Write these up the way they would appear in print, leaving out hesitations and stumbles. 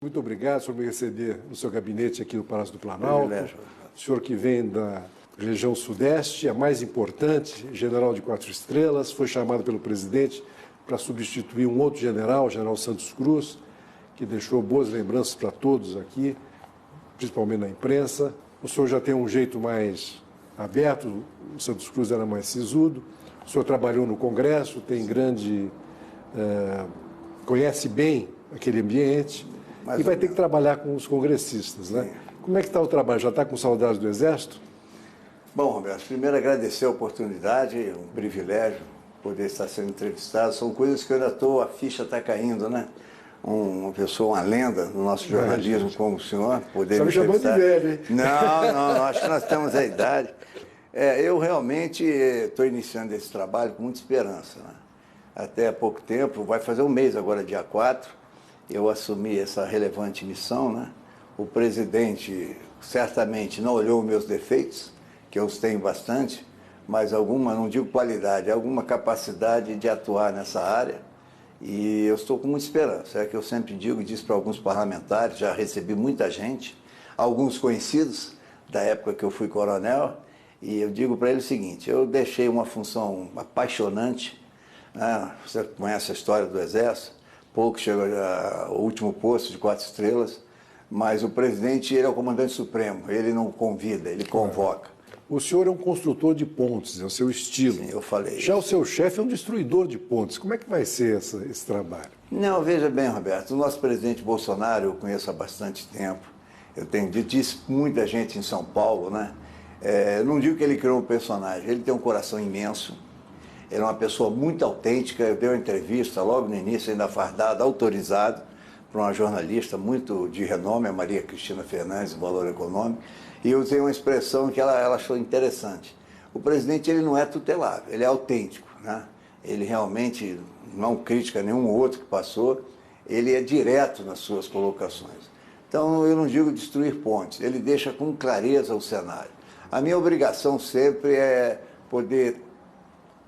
Muito obrigado por me receber no seu gabinete aqui no Palácio do Planalto. Privilégio. O senhor que vem da região sudeste, a mais importante, general de 4 estrelas, foi chamado pelo presidente para substituir um outro general, o general Santos Cruz, que deixou boas lembranças para todos aqui, principalmente na imprensa. O senhor já tem um jeito mais aberto, o Santos Cruz era mais sisudo. O senhor trabalhou no Congresso, tem conhece bem aquele ambiente e vai ter que trabalhar com os congressistas, né? Como é que está o trabalho? Já está com saudades do Exército? Bom, Roberto, primeiro agradecer a oportunidade, é um privilégio poder estar sendo entrevistado. São coisas que eu ainda estou, a ficha está caindo, né? Uma pessoa, uma lenda no nosso jornalismo como o senhor, poder me entrevistar. Só me chamou de velho, hein? Não, acho que nós temos a idade. Eu realmente estou iniciando esse trabalho com muita esperança, né? Até há pouco tempo, vai fazer um mês agora, dia 4, eu assumi essa relevante missão, né? O presidente certamente não olhou meus defeitos, que eu os tenho bastante, mas alguma, não digo qualidade, alguma capacidade de atuar nessa área. E eu estou com muita esperança. É que eu sempre digo, e disse para alguns parlamentares, já recebi muita gente, alguns conhecidos da época que eu fui coronel, e eu digo para eles o seguinte: eu deixei uma função apaixonante, né? Você conhece a história do Exército, pouco chegou ao último posto de 4 estrelas, mas o presidente, ele é o comandante supremo, ele não convida, ele convoca. O senhor é um construtor de pontes, é o seu estilo. Sim, eu falei. Já o seu chefe é um destruidor de pontes. Como é que vai ser esse trabalho? Não, veja bem, Roberto, o nosso presidente Bolsonaro eu conheço há bastante tempo. Eu tenho dito isso muita gente em São Paulo, né? Eu não digo que ele criou um personagem, ele tem um coração imenso. Ele é uma pessoa muito autêntica. Eu dei uma entrevista logo no início, ainda fardado, autorizado, para uma jornalista muito de renome, a Maria Cristina Fernandes, do Valor Econômico, e eu usei uma expressão que ela achou interessante. O presidente, ele não é tutelável, ele é autêntico, né? Ele realmente não critica nenhum outro que passou, ele é direto nas suas colocações. Então, eu não digo destruir pontes, ele deixa com clareza o cenário. A minha obrigação sempre é poder,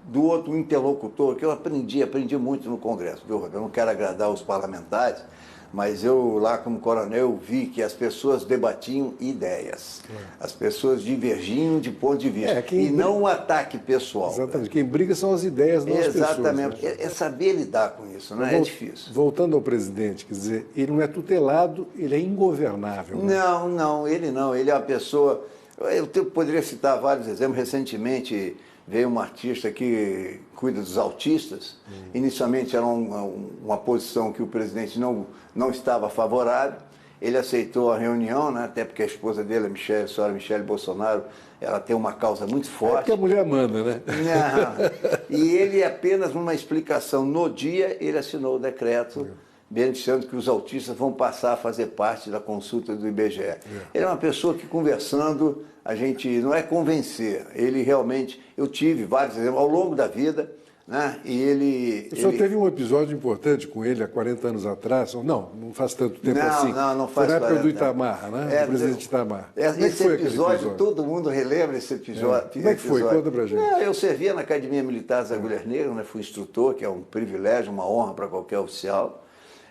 do outro interlocutor, que eu aprendi muito no Congresso, viu? Eu não quero agradar os parlamentares, mas eu lá como coronel vi que as pessoas debatiam ideias, as pessoas divergiam de ponto de vista, e não um ataque pessoal. Exatamente, quem briga são as ideias, não as pessoas. Exatamente, né? É saber lidar com isso, né? É difícil. Voltando ao presidente, quer dizer, ele não é tutelado, ele é ingovernável. Né? Não, ele é uma pessoa... Eu poderia citar vários exemplos. Recentemente veio um artista que cuida dos autistas. Inicialmente era uma posição que o presidente não estava favorável. Ele aceitou a reunião, né? Até porque a esposa dele, a senhora Michele Bolsonaro, ela tem uma causa muito forte. É porque a mulher manda, né? Não. E ele, apenas numa explicação no dia, ele assinou o decreto beneficiando que os autistas vão passar a fazer parte da consulta do IBGE. Ele é uma pessoa que, conversando, a gente não é convencer, ele realmente... Eu tive vários exemplos ao longo da vida, né? E ele... O senhor teve um episódio importante com ele há 40 anos atrás, não faz tanto tempo assim. Não faz. Foi na época do Itamar, né? Do presidente Itamar. Esse episódio, todo mundo relembra esse episódio. Como é que foi? Conta pra gente. Eu servia na Academia Militar das Agulhas Negras, né? Fui instrutor, que é um privilégio, uma honra para qualquer oficial.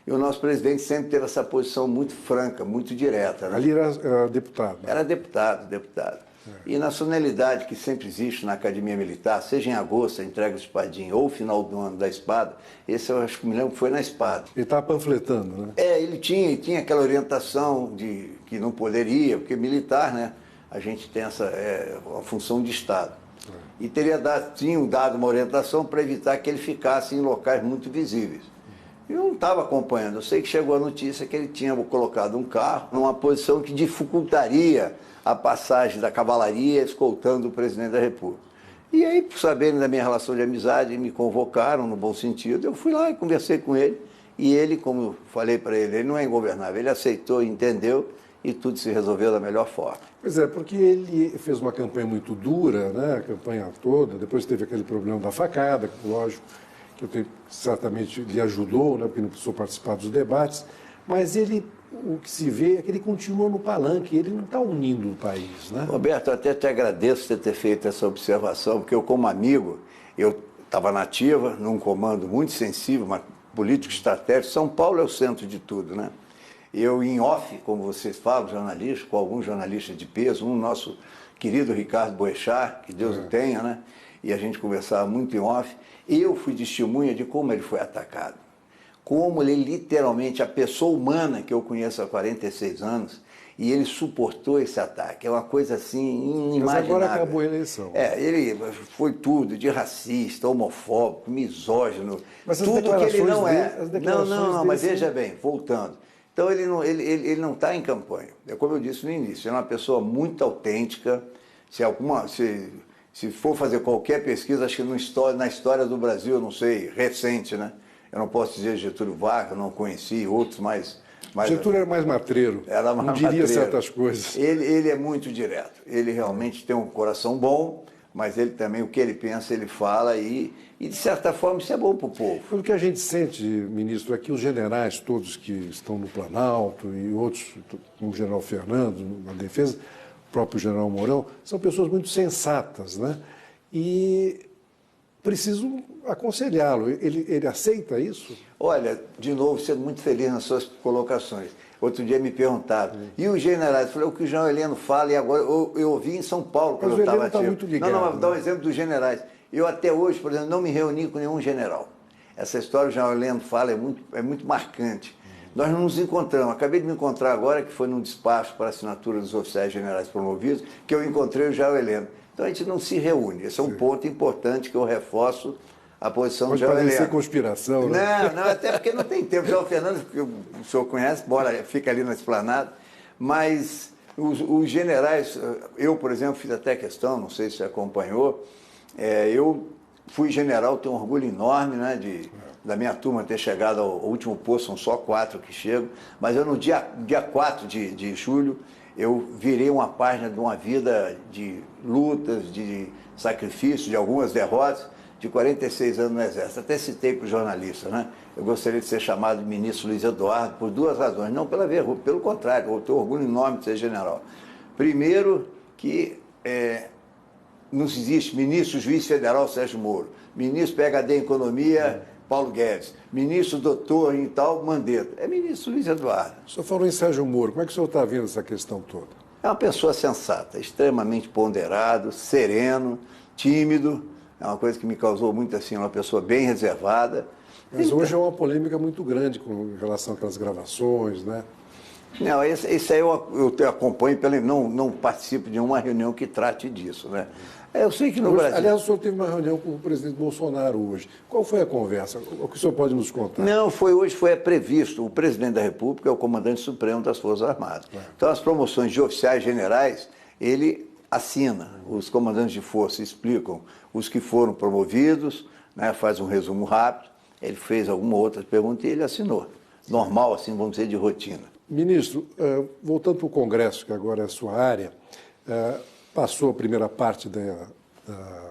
E o nosso presidente sempre teve essa posição muito franca, muito direta. Né? Ali era deputado. Né? Era deputado. E na solenidade que sempre existe na Academia Militar, seja em agosto, a entrega do espadinho, ou final do ano da espada, esse eu acho que me lembro que foi na espada. Ele estava panfletando, né? Ele tinha aquela orientação de que não poderia, porque militar, né? A gente tem uma função de Estado. E tinham dado uma orientação para evitar que ele ficasse em locais muito visíveis. Eu não estava acompanhando, eu sei que chegou a notícia que ele tinha colocado um carro numa posição que dificultaria a passagem da cavalaria escoltando o presidente da República. E aí, por saberem da minha relação de amizade, me convocaram no bom sentido, eu fui lá e conversei com ele, e ele, como eu falei para ele não é ingovernável, ele aceitou, entendeu, e tudo se resolveu da melhor forma. Pois é, porque ele fez uma campanha muito dura, né, a campanha toda, depois teve aquele problema da facada, lógico, que certamente lhe ajudou, né, porque não precisou participar dos debates, mas o que se vê é que ele continua no palanque, ele não está unindo o país. Né? Roberto, eu até te agradeço por ter feito essa observação, porque eu, como amigo, eu estava na ativa, num comando muito sensível, mas político estratégico. São Paulo é o centro de tudo, né? Eu, em off, como vocês falam, jornalista, com alguns jornalistas de peso, um nosso querido Ricardo Boechat, que Deus o tenha, né? E a gente conversava muito em off. Eu fui testemunha de como ele foi atacado. Como ele literalmente, a pessoa humana que eu conheço há 46 anos, e ele suportou esse ataque. É uma coisa assim inimaginável. Mas agora acabou a eleição. Ele foi tudo, de racista, homofóbico, misógino, mas tudo que ele não é. Não, mas dele, veja bem, voltando. Então ele não está em campanha. É como eu disse no início, ele é uma pessoa muito autêntica. Se for fazer qualquer pesquisa, acho que na história do Brasil, eu não sei, recente, né? Eu não posso dizer Getúlio Vargas, eu não conheci outros mais Getúlio era mais matreiro, não diria certas coisas. Ele é muito direto, ele realmente tem um coração bom, mas ele também, o que ele pensa, ele fala e de certa forma isso é bom para o povo. O que a gente sente, ministro, é que os generais todos que estão no Planalto e outros, como o general Fernando, na defesa, o próprio general Mourão, são pessoas muito sensatas, né? E preciso aconselhá-lo. Ele aceita isso? Olha, de novo, sendo muito feliz nas suas colocações. Outro dia me perguntaram, e os generais? Eu falei, o que o João Heleno fala, e agora eu ouvi em São Paulo, quando eu estava ativo. Muito ligado, não, vou dar um exemplo dos generais. Eu até hoje, por exemplo, não me reuni com nenhum general. Essa história que o João Heleno fala é muito marcante. Nós não nos encontramos. Acabei de me encontrar agora, que foi num despacho para assinatura dos oficiais generais promovidos, que eu encontrei o João Heleno. Então a gente não se reúne. Esse é um ponto importante que eu reforço a posição do João Heleno. Pode parecer conspiração, né? Não, até porque não tem tempo. O João Fernando, que o senhor conhece, fica ali na esplanada, mas os generais, eu, por exemplo, fiz até questão, não sei se você acompanhou, eu fui general, tenho um orgulho enorme, né, da minha turma ter chegado ao último posto, são só 4 que chegam, mas eu no dia 4 de julho, eu virei uma página de uma vida de lutas, de sacrifícios, de algumas derrotas, de 46 anos no Exército. Até citei para o jornalista, né? Eu gostaria de ser chamado de ministro Luiz Eduardo por 2 razões. Não pela vergonha, pelo contrário, eu tenho orgulho enorme de ser general. Primeiro, que não existe ministro juiz federal Sérgio Moro, ministro PhD em Economia Paulo Guedes, ministro doutor em tal Mandetta. É ministro Luiz Eduardo. O senhor falou em Sérgio Moro. Como é que o senhor está vendo essa questão toda? É uma pessoa sensata, extremamente ponderado, sereno, tímido. É uma coisa que me causou muito assim, uma pessoa bem reservada. Mas hoje é uma polêmica muito grande com relação àquelas gravações, né? Não, isso aí eu acompanho, não participo de nenhuma reunião que trate disso, né? Eu sei que no Brasil... Aliás, o senhor teve uma reunião com o presidente Bolsonaro hoje. Qual foi a conversa? O que o senhor pode nos contar? Não, hoje foi previsto. O presidente da República é o comandante supremo das Forças Armadas. Então, as promoções de oficiais generais, ele assina. Os comandantes de força explicam os que foram promovidos, né, faz um resumo rápido. Ele fez alguma outra pergunta e ele assinou. Normal, assim, vamos dizer, de rotina. Ministro, voltando para o Congresso, que agora é a sua área, passou a primeira parte da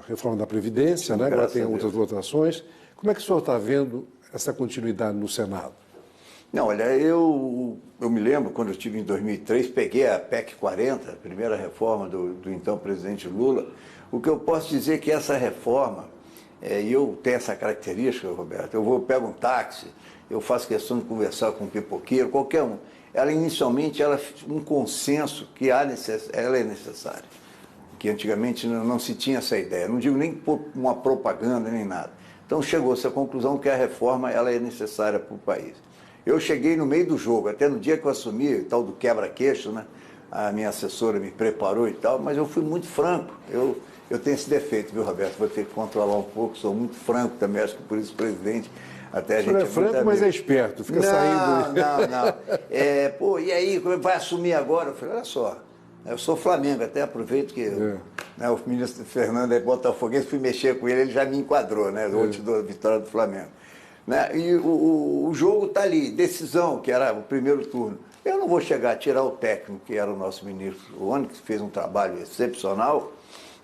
reforma da Previdência, né? Agora tem outras votações. Como é que o senhor está vendo essa continuidade no Senado? Não, olha, eu me lembro, quando eu estive em 2003, peguei a PEC 40, a primeira reforma do então presidente Lula. O que eu posso dizer é que essa reforma, e eu tenho essa característica, Roberto, pego um táxi, eu faço questão de conversar com um pipoqueiro, qualquer um. Ela, inicialmente, um consenso que ela é necessária, que antigamente não se tinha essa ideia. Não digo nem por uma propaganda, nem nada. Então, chegou-se à conclusão que a reforma ela é necessária para o país. Eu cheguei no meio do jogo, até no dia que eu assumi, tal do quebra-queixo, né? A minha assessora me preparou e tal, mas eu fui muito franco. Eu tenho esse defeito, viu, Roberto? Vou ter que controlar um pouco, sou muito franco também, acho que por isso o presidente... Até a gente é franco, mas é esperto, fica saindo... Não. E aí, como vai assumir agora? Eu falei, olha só, eu sou Flamengo, até aproveito que o ministro Fernando é botafoguense, fui mexer com ele já me enquadrou, né? Hoje da vitória do Flamengo. Né? E o jogo está ali, decisão, que era o primeiro turno. Eu não vou chegar a tirar o técnico, que era o nosso ministro, o único que fez um trabalho excepcional,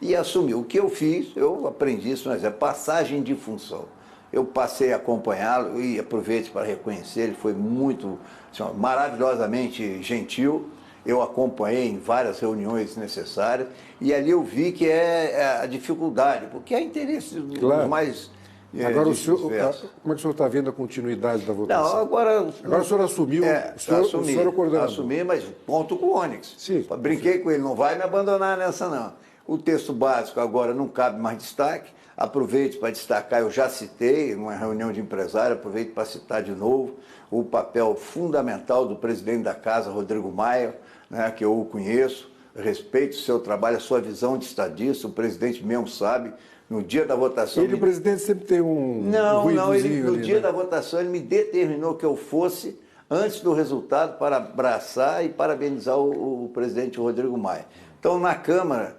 e assumir. O que eu fiz, eu aprendi isso, mas é passagem de função. Eu passei a acompanhá-lo e aproveito para reconhecer, ele foi muito, assim, maravilhosamente gentil. Eu acompanhei em várias reuniões necessárias e ali eu vi que é a dificuldade, porque há interesse dos mais Agora, como é que o senhor está vendo a continuidade da votação? Não, agora o senhor assumiu, o senhor é o coordenador. Assumi, mas ponto com o Onyx. Sim. Brinquei com ele, não vai me abandonar nessa não. O texto básico agora não cabe mais destaque, aproveito para destacar, eu já citei numa reunião de empresários, aproveito para citar de novo o papel fundamental do presidente da casa, Rodrigo Maia, né, que eu o conheço, respeito o seu trabalho, a sua visão de estadista, o presidente mesmo sabe. No dia da votação... O presidente sempre tem um no dia da votação ele me determinou que eu fosse, antes do resultado, para abraçar e parabenizar o presidente Rodrigo Maia. Então, na Câmara,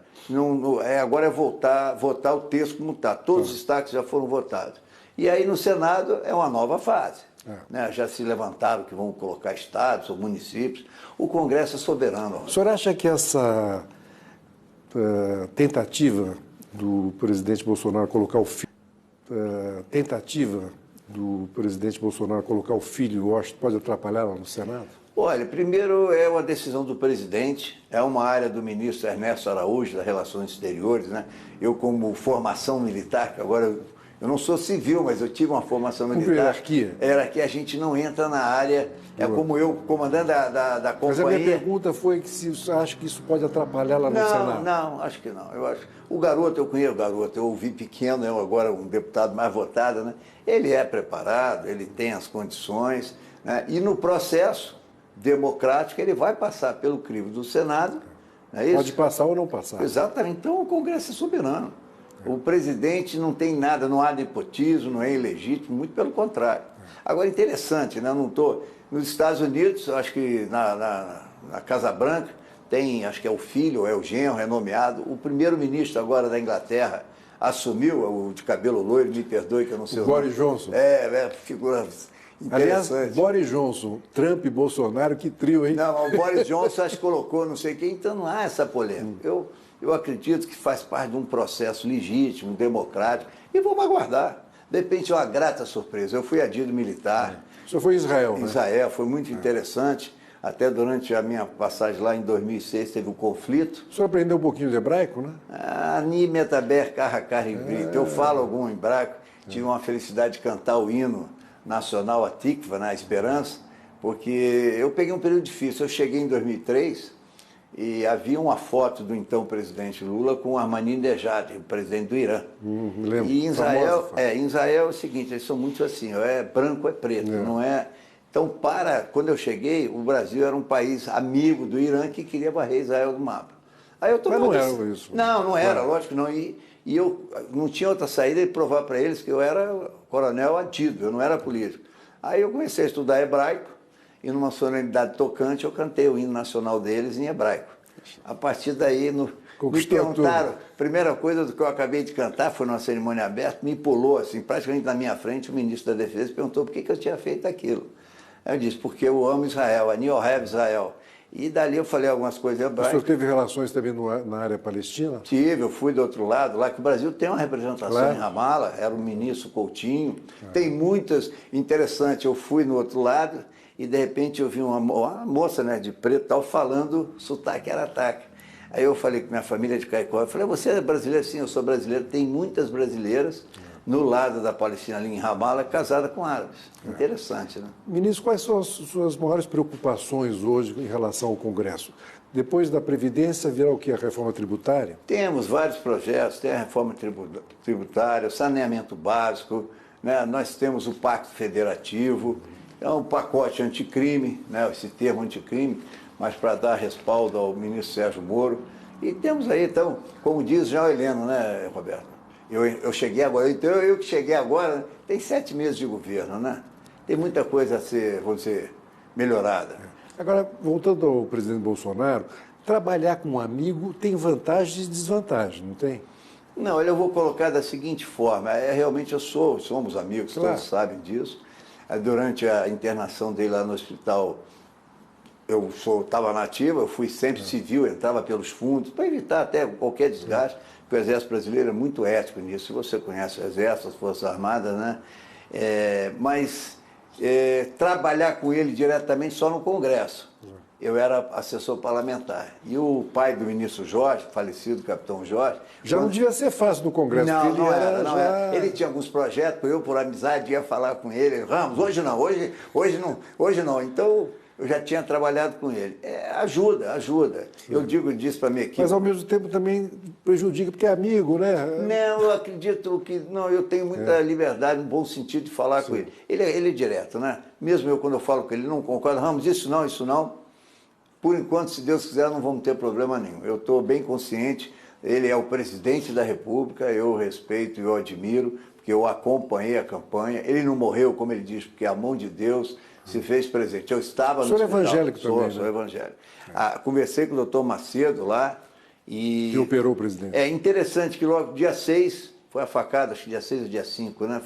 agora é votar o texto como está. Todos os destaques já foram votados. E aí, no Senado, é uma nova fase. Né? Já se levantaram que vão colocar estados ou municípios. O Congresso é soberano. O senhor acha que essa tentativa do presidente Bolsonaro colocar o filho, Washington, pode atrapalhar lá no Senado? Olha, primeiro é uma decisão do presidente, é uma área do ministro Ernesto Araújo, das Relações Exteriores, né? Eu, como formação militar, que agora eu não sou civil, mas eu tive uma formação militar. Hierarquia. Hierarquia, a gente não entra na área, como eu, comandante da companhia. Mas a minha pergunta foi que se você acha que isso pode atrapalhar lá no Senado. Não, acho que não. Eu acho. O garoto, eu conheço o garoto, eu ouvi pequeno, eu agora um deputado mais votado, né? Ele é preparado, ele tem as condições, né? E no processo democrático ele vai passar pelo crivo do Senado. Não é isso? Pode passar ou não passar. Exatamente. Então o Congresso é soberano. O presidente não tem nada, não há nepotismo, não é ilegítimo, muito pelo contrário. Agora, interessante, né? Não estou... Nos Estados Unidos, acho que na Casa Branca, tem, acho que é o filho, ou é o genro, é nomeado. O primeiro-ministro agora da Inglaterra assumiu, o de cabelo loiro, me perdoe que eu não sei o nome. Boris Johnson. Figura interessante. Aliás, Boris Johnson, Trump e Bolsonaro, que trio, hein? Não, o Boris Johnson acho que colocou não sei quem, então não há essa polêmica. Eu acredito que faz parte de um processo legítimo, democrático, e vamos aguardar. De repente é uma grata surpresa. Eu fui adido militar. O senhor foi em Israel, né? Israel, foi muito interessante. Até durante a minha passagem lá em 2006 teve um conflito. O senhor aprendeu um pouquinho de hebraico, né? Ani metaber carracar brito. Eu falo algum hebraico. Tive uma felicidade de cantar o hino nacional, a Tikva, na Esperança, porque eu peguei um período difícil. Eu cheguei em 2003 e havia uma foto do então presidente Lula com Ahmadinejad, o presidente do Irã. Lembro. E em Israel, é o seguinte, eles são muito assim, é branco, é preto, não é... Então, quando eu cheguei, o Brasil era um país amigo do Irã que queria varrer Israel do mapa. Aí eu Mas não era isso. Não era, lógico que não. E eu não tinha outra saída de provar para eles que eu era coronel adido, eu não era político. Aí eu comecei a estudar hebraico e numa solenidade tocante eu cantei o hino nacional deles em hebraico. A partir daí, me perguntaram, primeira coisa do que eu acabei de cantar, foi numa cerimônia aberta, me pulou assim, praticamente na minha frente, o ministro da Defesa perguntou por que eu tinha feito aquilo. Aí eu disse, porque eu amo Israel, Ani Ohev Israel. E dali eu falei algumas coisas hebraicas. O senhor teve relações também na área palestina? Tive, eu fui do outro lado, lá que o Brasil tem uma representação em Ramala, era o ministro Coutinho, tem muitas, interessante, eu fui no outro lado e de repente eu vi uma moça, né, de preto tal, falando sotaque era ataque. Aí eu falei com minha família de Caicó, eu falei, você é brasileiro? Sim, eu sou brasileiro, tem muitas brasileiras no lado da Palestina, ali em Ramala, casada com árabes. Interessante, né? Ministro, quais são as suas maiores preocupações hoje em relação ao Congresso? Depois da Previdência, virá o que? A reforma tributária? Temos vários projetos, tem a reforma tributária, o saneamento básico, né? Nós temos o Pacto Federativo, é um pacote anticrime, né? Esse termo anticrime, mas para dar respaldo ao ministro Sérgio Moro. E temos aí, então, como diz João Heleno, né, Roberto? Eu cheguei agora, então eu que cheguei agora, tem 7 meses de governo, né? Tem muita coisa a ser, vamos dizer, melhorada. Agora, voltando ao presidente Bolsonaro, trabalhar com um amigo tem vantagens e desvantagens, não tem? Não, eu vou colocar da seguinte forma, realmente somos amigos, claro. Todos sabem disso. Durante a internação dele lá no hospital, eu estava na ativa, eu fui sempre civil, entrava pelos fundos, para evitar até qualquer desgaste. O Exército Brasileiro é muito ético nisso, você conhece o Exército, as Forças Armadas, né? Mas trabalhar com ele diretamente só no Congresso. Eu era assessor parlamentar. E o pai do ministro Jorge, falecido capitão Jorge... Já não devia ser fácil no Congresso, não, porque ele não era, era, não era. Ele tinha alguns projetos, eu, por amizade, ia falar com ele. Ramos, hoje não, hoje não. Então, eu já tinha trabalhado com ele. Ajuda. Eu disso para minha equipe. Mas, ao mesmo tempo, também prejudica, porque é amigo, né? Não, eu acredito que... Não, eu tenho muita liberdade, no bom sentido, de falar com ele. Ele é direto, né? Mesmo eu, quando eu falo com ele, não concordo. Ramos, isso não. Por enquanto, se Deus quiser, não vamos ter problema nenhum. Eu estou bem consciente, ele é o presidente da República, eu respeito e eu admiro, porque eu acompanhei a campanha. Ele não morreu, como ele diz, porque a mão de Deus se fez presente. Eu estava no hospital. O senhor é evangélico também, Sou evangélico. Conversei com o doutor Macedo lá e... Que operou o presidente. É interessante que logo dia 6, foi a facada, acho que dia 6 ou dia 5, né?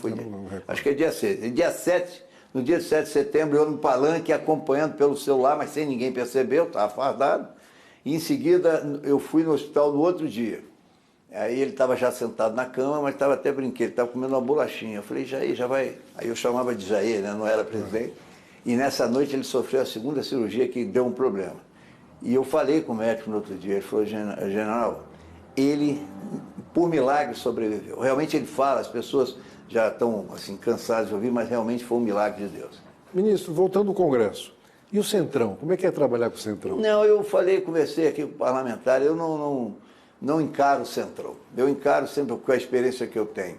Acho que é dia 6. E dia 7... No dia 7 de setembro, eu no palanque, acompanhando pelo celular, mas sem ninguém perceber, eu estava fardado. E em seguida, eu fui no hospital no outro dia. Aí ele estava já sentado na cama, mas estava até brincando, ele estava comendo uma bolachinha. Eu falei, Jair, já vai... Aí eu chamava de Jair, né? Não era presidente. E nessa noite ele sofreu a segunda cirurgia que deu um problema. E eu falei com o médico no outro dia, ele falou, general, ele, por milagre, sobreviveu. Realmente ele fala, as pessoas... já estão assim, cansados de ouvir, mas realmente foi um milagre de Deus. Ministro, voltando ao Congresso, e o Centrão? Como é que é trabalhar com o Centrão? Não, eu conversei aqui com o parlamentar, eu não encaro o Centrão. Eu encaro sempre com a experiência que eu tenho.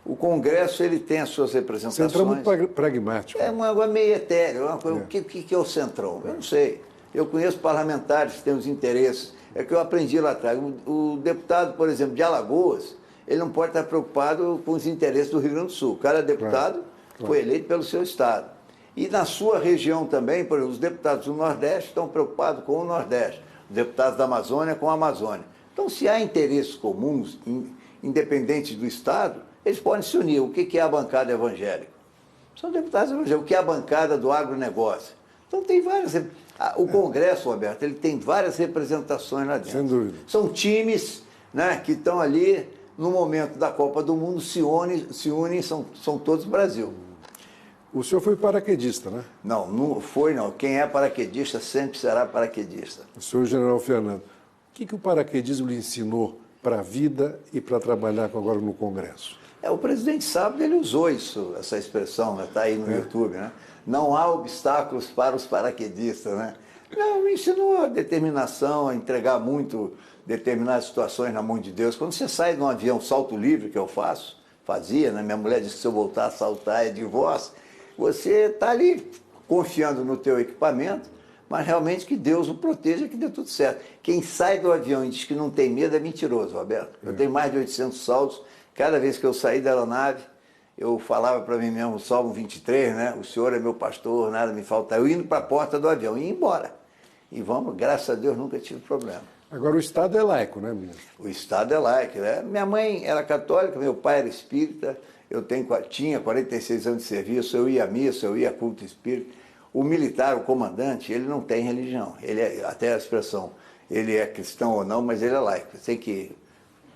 O Congresso, ele tem as suas representações. Centrão é muito pragmático. É uma coisa meio etérea. O que é o Centrão? Eu não sei. Eu conheço parlamentares que têm os interesses. É que eu aprendi lá atrás. O deputado, por exemplo, de Alagoas, ele não pode estar preocupado com os interesses do Rio Grande do Sul. O cara é deputado, foi eleito pelo seu estado. E na sua região também, por exemplo, os deputados do Nordeste estão preocupados com o Nordeste, os deputados da Amazônia com a Amazônia. Então, se há interesses comuns, independentes do estado, eles podem se unir. O que é a bancada evangélica? São deputados evangélicos. O que é a bancada do agronegócio? Então, tem várias... O Congresso, Roberto, ele tem várias representações lá dentro. Sem dúvida. São times, né, que estão ali... no momento da Copa do Mundo, se unem, são todos Brasil. O senhor foi paraquedista, né? Não foi não. Quem é paraquedista sempre será paraquedista. O senhor General Fernando, o que o paraquedismo lhe ensinou para a vida e para trabalhar agora no Congresso? O presidente Sábado, ele usou essa expressão, está aí no YouTube, né? Não há obstáculos para os paraquedistas, né? Não, me ensinou a determinação, a entregar muito determinadas situações na mão de Deus. Quando você sai de um avião salto livre, que eu fazia, né? Minha mulher disse que se eu voltar a saltar é divórcio, você está ali confiando no teu equipamento, mas realmente que Deus o proteja, que dê tudo certo. Quem sai do avião e diz que não tem medo é mentiroso, Roberto. Eu tenho mais de 800 saltos. Cada vez que eu saí da aeronave, eu falava para mim mesmo, Salmo 23, né? O Senhor é meu pastor, nada me falta. Eu indo para a porta do avião, ia embora. E vamos, graças a Deus, nunca tive problema. Agora, o Estado é laico, né, ministro? O Estado é laico, né? Minha mãe era católica, meu pai era espírita, tinha 46 anos de serviço, eu ia à missa, eu ia a culto espírita. O militar, o comandante, ele não tem religião. Ele até a expressão, ele é cristão ou não, mas ele é laico. Tem que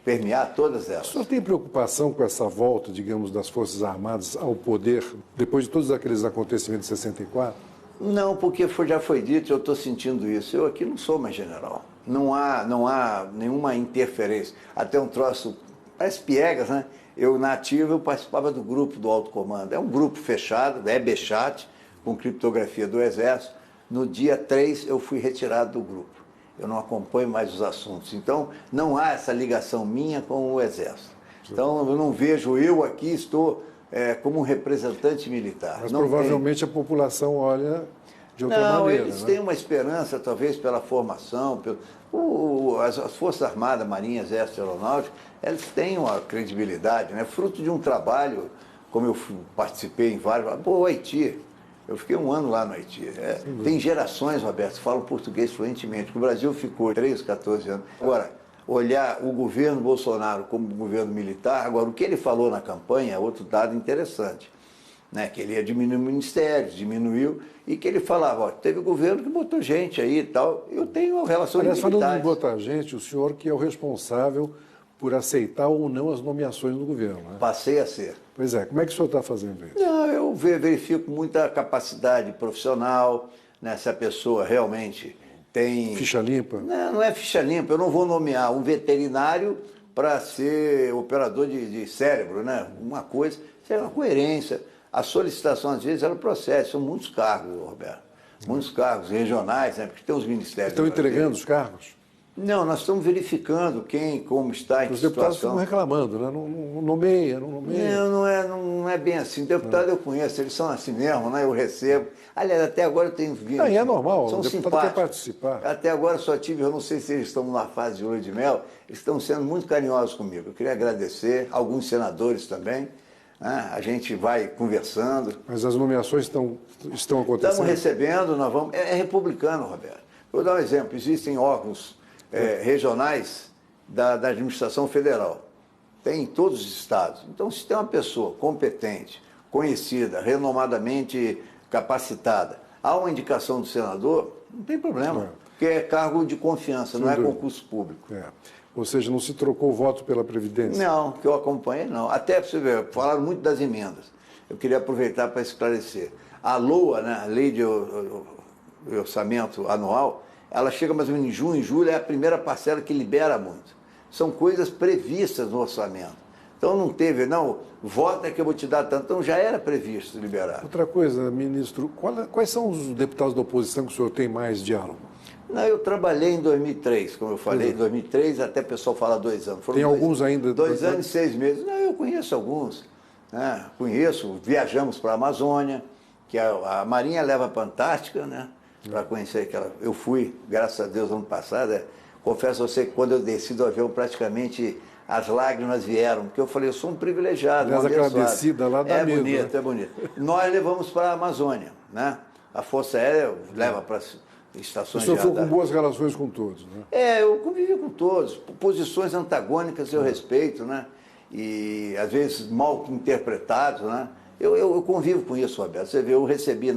permear todas elas. O senhor tem preocupação com essa volta, digamos, das Forças Armadas ao poder, depois de todos aqueles acontecimentos de 64? Não, porque já foi dito, eu estou sentindo isso. Eu aqui não sou mais general. Não há nenhuma interferência. Até um troço, parece piegas, né? Eu, na ativa, eu participava do grupo do alto comando. É um grupo fechado, é BChat, com criptografia do Exército. No dia 3, eu fui retirado do grupo. Eu não acompanho mais os assuntos. Então, não há essa ligação minha com o Exército. Então, eu não vejo, eu aqui estou como um representante militar. Mas provavelmente a população olha de outra maneira. Eles têm uma esperança, talvez, pela formação. As Forças Armadas, Marinha, Exército, Aeronáutica, elas têm uma credibilidade, né? Fruto de um trabalho, como eu participei em vários... O Haiti, eu fiquei 1 ano lá no Haiti. Tem gerações, Roberto, que falam português fluentemente. O Brasil ficou 13, 14 anos. Agora, olhar o governo Bolsonaro como governo militar, agora, o que ele falou na campanha é outro dado interessante, né? Que ele ia diminuir ministérios, diminuiu, e que ele falava, teve governo que botou gente aí e tal. Eu tenho uma relação de militares. Falando de botar gente, o senhor que é o responsável por aceitar ou não as nomeações do governo, né? Passei a ser. Pois é, como é que o senhor está fazendo isso? Não, eu verifico muita capacidade profissional, né? Se a pessoa realmente tem... Ficha limpa? Não é ficha limpa, eu não vou nomear um veterinário para ser operador de cérebro, né? Uma coisa, isso é uma coerência. A solicitação, às vezes, ela procede, são muitos cargos, Roberto. Muitos cargos regionais, né? Porque tem os ministérios. Estão entregando os cargos? Não, nós estamos verificando quem, como está, em que Os deputados situação. ficam reclamando, né? Não nomeia, não nomeia. Não é bem assim. Deputado eu conheço, eles são assim mesmo, né? Eu recebo. Aliás, até agora eu tenho vindo. Não, e é normal, são o deputado simpáticos. quer participar. Até agora só tive, eu não sei se eles estão na fase de lua de mel, eles estão sendo muito carinhosos comigo. Eu queria agradecer, alguns senadores também. Né? A gente vai conversando. Mas as nomeações estão acontecendo? Estamos recebendo, nós vamos. É republicano, Roberto. Eu vou dar um exemplo. Existem órgãos regionais da administração federal. Tem em todos os estados. Então, se tem uma pessoa competente, conhecida, renomadamente capacitada, há uma indicação do senador, não tem problema. Porque é cargo de confiança, não é concurso público. Ou seja, não se trocou o voto pela Previdência? Não, que eu acompanhei, não. Até para você ver, falaram muito das emendas. Eu queria aproveitar para esclarecer. A LOA, né, a Lei de Orçamento Anual, ela chega mais ou menos em junho, em julho, é a primeira parcela que libera muito. São coisas previstas no orçamento. Então não teve, não, vota que eu vou te dar tanto. Então já era previsto liberar. Outra coisa, ministro, quais são os deputados da oposição que o senhor tem mais diálogo? Não, eu trabalhei em 2003, como eu falei, em 2003, até o pessoal fala 2 anos. Tem alguns ainda? 2 anos e 6 meses. Não, eu conheço alguns. Né? Conheço, viajamos para a Amazônia, que a Marinha leva para a Antártica, né? Para conhecer aquela... Eu fui, graças a Deus, ano passado. Confesso a você que quando eu desci do avião, praticamente as lágrimas vieram, porque eu falei, eu sou um privilegiado. Aliás, aquela descida lá dá medo. É bonito. Nós levamos para a Amazônia, né? A Força Aérea leva para estações de radar. O senhor ficou com boas relações com todos, né? Eu convivi com todos. Posições antagônicas eu respeito, né? E, às vezes, mal interpretados, né? Eu convivo com isso, Roberto. Você vê, eu recebi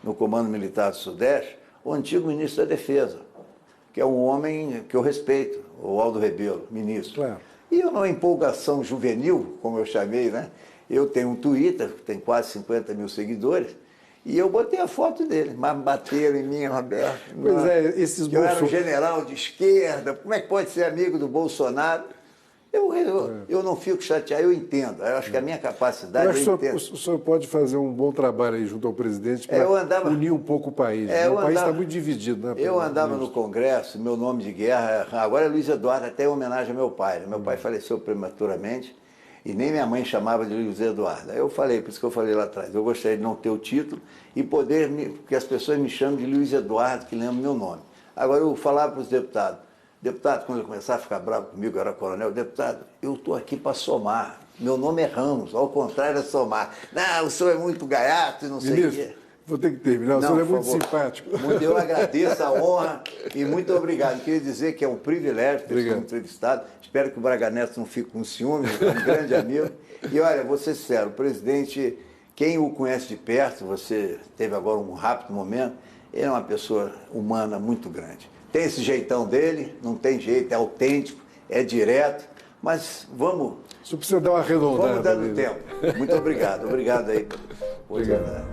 no Comando Militar do Sudeste o antigo ministro da Defesa, que é um homem que eu respeito, o Aldo Rebelo, ministro. Claro. E eu, numa empolgação juvenil, como eu chamei, né? Eu tenho um Twitter, que tem quase 50 mil seguidores, e eu botei a foto dele, mas bateram em mim, Roberto. Pois é, esses eu era um general de esquerda, como é que pode ser amigo do Bolsonaro? Eu não fico chateado, eu entendo. Eu acho que a minha capacidade... Eu acho que o senhor pode fazer um bom trabalho aí junto ao presidente para unir um pouco o país. O país está muito dividido, né? Eu andava no Congresso, meu nome de guerra, agora é Luiz Eduardo, até em homenagem ao meu pai. Né? Meu pai faleceu prematuramente e nem minha mãe chamava de Luiz Eduardo. Aí eu falei, por isso que eu falei lá atrás, eu gostaria de não ter o título e poder, que as pessoas me chamem de Luiz Eduardo, que lembram meu nome. Agora eu falava para os deputados, deputado, quando ele começava a ficar bravo comigo, eu era coronel, deputado, eu estou aqui para somar. Meu nome é Ramos, ao contrário é somar. Não, o senhor é muito gaiato e não sei o quê. Vou ter que terminar, o senhor é muito simpático. Eu agradeço a honra e muito obrigado. Queria dizer que é um privilégio ter sido entrevistado. Espero que o Braga Neto não fique com ciúme, é um grande amigo. E olha, vou ser sincero, o presidente, quem o conhece de perto, você teve agora um rápido momento, ele é uma pessoa humana muito grande. Tem esse jeitão dele, não tem jeito, é autêntico, é direto, mas vamos... Só precisa dar uma arredondada. Vamos dando tempo. Muito obrigado. Obrigado aí. Obrigado.